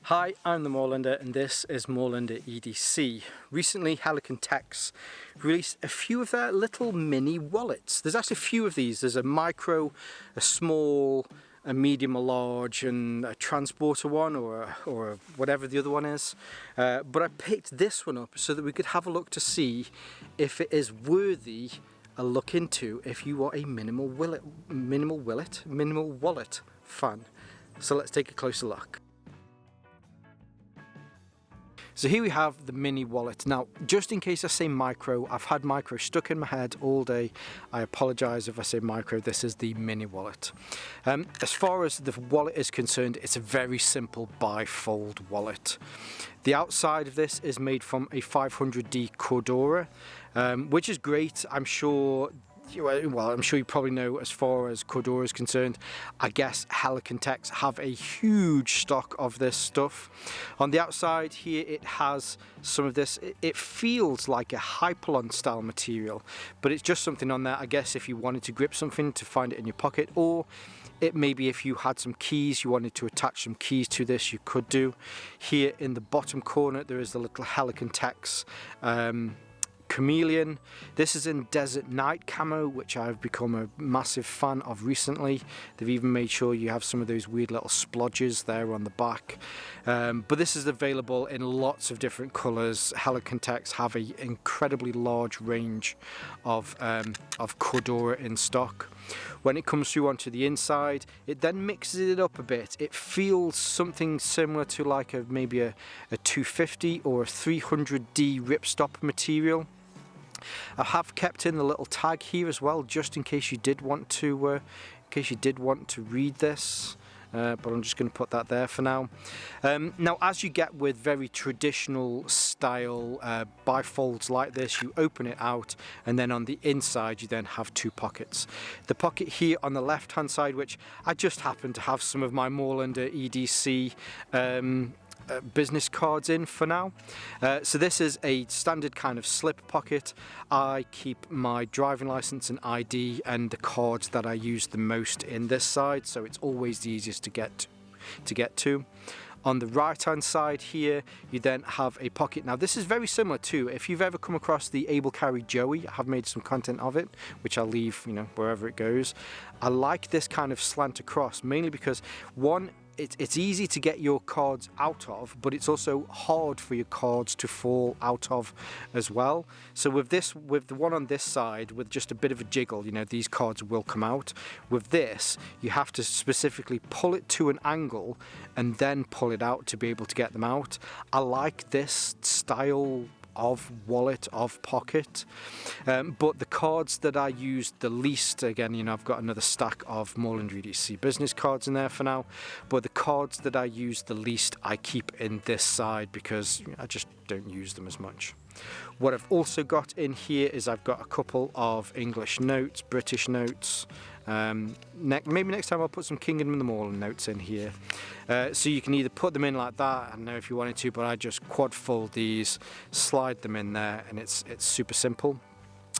Hi, I'm the Moorlander and this is Moorlander EDC. Recently Helikon Tex released a few of their little mini wallets. There's actually a few of these. There's a micro, a small, a medium, a large and a transporter one or whatever the other one is. But I picked this one up so that we could have a look to see if it is worthy a look into if you are a minimal wallet fan. So let's take a closer look. So here we have the mini wallet. Now, just in case I say micro, I've had micro stuck in my head all day. I apologize if I say micro, this is the mini wallet. As far as the wallet is concerned, it's a very simple bifold wallet. The outside of this is made from a 500D Cordura, which is great. I'm sure you probably know as far as Cordura is concerned. I guess Helikon Tex have a huge stock of this stuff. On the outside here it has some of this. It feels like a Hypalon style material, but it's just something on there, I guess, if you wanted to grip something to find it in your pocket, or it maybe if you had some keys, you wanted to attach some keys to this, you could do. Here in the bottom corner there is the little Helikon Tex Chameleon. This is in Desert Night camo, which I've become a massive fan of recently. They've even made sure you have some of those weird little splodges there on the back. But this is available in lots of different colours. Helikon Tex have an incredibly large range of Cordura in stock. When it comes through onto the inside, it then mixes it up a bit. It feels something similar to like maybe a 250 or a 300D ripstop material. I have kept in the little tag here as well, just in case you did want to read this. But I'm just going to put that there for now. Now, as you get with very traditional style bifolds like this, you open it out and then on the inside you then have two pockets. The pocket here on the left hand side, which I just happen to have some of my Moorlander EDC business cards in for now. So this is a standard kind of slip pocket. I keep my driving license and ID and the cards that I use the most in this side, so it's always the easiest to get to. On the right hand side here you then have a pocket. Now this is very similar to, if you've ever come across the Able Carry Joey, I have made some content of it which I'll leave wherever it goes. I like this kind of slant across, mainly because one, it's easy to get your cards out of, but it's also hard for your cards to fall out of as well. So with the one on this side, with just a bit of a jiggle, these cards will come out. With this, you have to specifically pull it to an angle and then pull it out to be able to get them out. I like this style of wallet, of pocket, but the cards that I use the least, again, I've got another stack of Moorlander EDC business cards in there for now, but the cards that I use the least I keep in this side because I just don't use them as much. What I've also got in here is I've got a couple of English notes, British notes. Maybe next time I'll put some Kingdom of the Moorland notes in here. So you can either put them in like that, I don't know if you wanted to, but I just quad fold these, slide them in there, and it's super simple.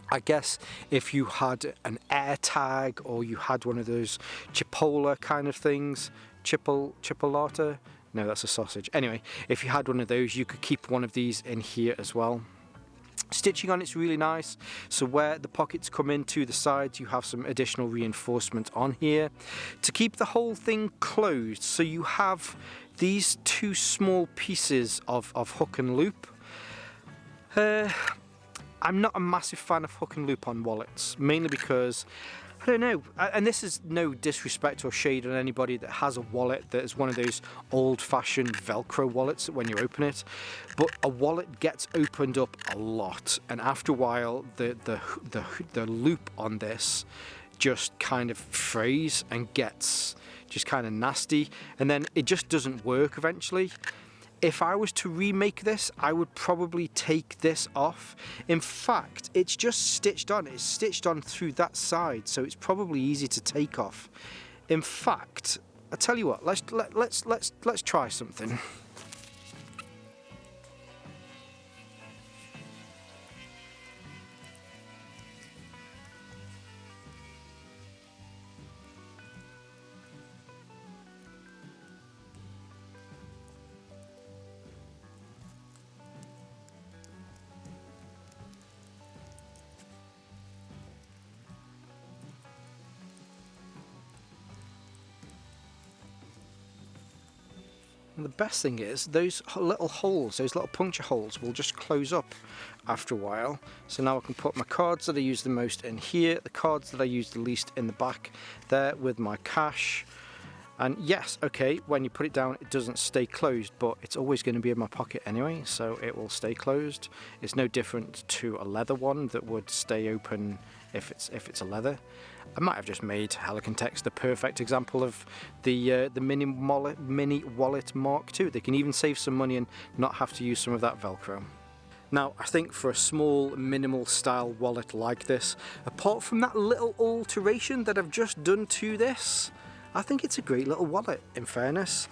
I guess if you had an air tag or you had one of those Chipola kind of things, chipolata? No, that's a sausage. Anyway, if you had one of those, you could keep one of these in here as well. Stitching on it's really nice, so where the pockets come into the sides you have some additional reinforcement on here to keep the whole thing closed. So you have these two small pieces of hook and loop. I'm not a massive fan of hook and loop on wallets, mainly because I don't know, and this is no disrespect or shade on anybody that has a wallet that is one of those old-fashioned Velcro wallets that when you open it, but a wallet gets opened up a lot, and after a while the loop on this just kind of frays and gets just kind of nasty, and then it just doesn't work eventually. If I was to remake this, I would probably take this off. In fact, it's just stitched on. It's stitched on through that side, so it's probably easy to take off. In fact, I tell you what, let's try something. And the best thing is those little holes, those little puncture holes will just close up after a while. So now I can put my cards that I use the most in here, the cards that I use the least in the back there with my cash. And yes, okay, when you put it down it doesn't stay closed, but it's always going to be in my pocket anyway, so it will stay closed. It's no different to a leather one that would stay open if it's a leather. I might have just made Helikon Tex the perfect example of the mini wallet Mark II. They can even save some money and not have to use some of that Velcro. Now, I think for a small minimal style wallet like this, apart from that little alteration that I've just done to this, I think it's a great little wallet, in fairness.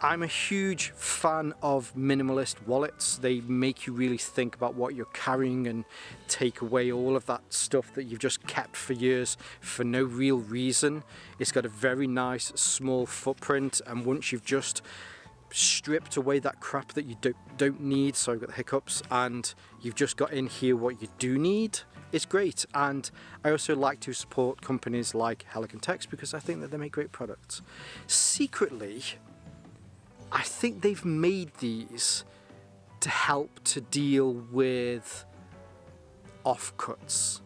I'm a huge fan of minimalist wallets. They make you really think about what you're carrying and take away all of that stuff that you've just kept for years for no real reason. It's got a very nice small footprint, and once you've just stripped away that crap that you don't need, sorry, I've got the hiccups, and you've just got in here what you do need, it's great. And I also like to support companies like Helikon Tex because I think that they make great products. Secretly, I think they've made these to help to deal with offcuts.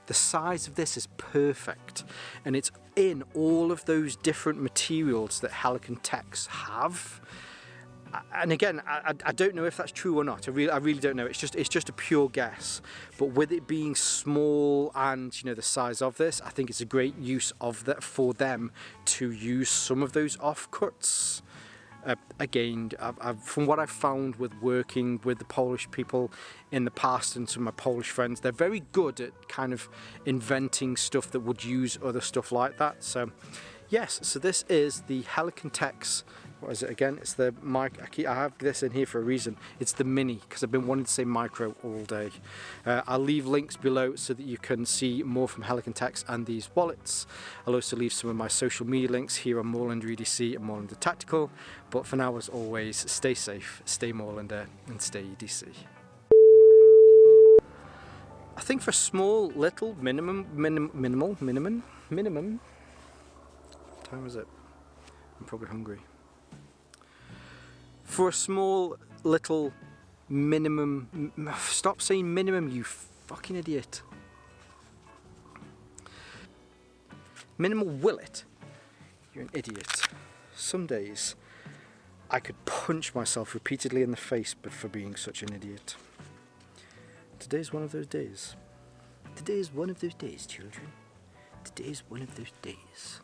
The size of this is perfect, and it's in all of those different materials that Helikon Tex have. And again, I don't know if that's true or not. I really don't know. It's just a pure guess. But with it being small and the size of this, I think it's a great use of that for them to use some of those offcuts. Again, from what I've found with working with the Polish people in the past and some of my Polish friends, they're very good at kind of inventing stuff that would use other stuff like that. So yes, so this is the Helikon Tex. What is it again? It's the I have this in here for a reason. It's the mini, because I've been wanting to say micro all day. I'll leave links below so that you can see more from Helikon Tex and these wallets. I'll also leave some of my social media links here on Moorlander EDC and Moorlander Tactical. But for now, as always, stay safe, stay Moorlander, and stay EDC. I think for small, little, minimal. What time is it? I'm probably hungry. For a small, little, minimum... Stop saying minimum, you fucking idiot. Minimal willet. You're an idiot. Some days, I could punch myself repeatedly in the face for being such an idiot. Today's one of those days. Today is one of those days, children. Today is one of those days.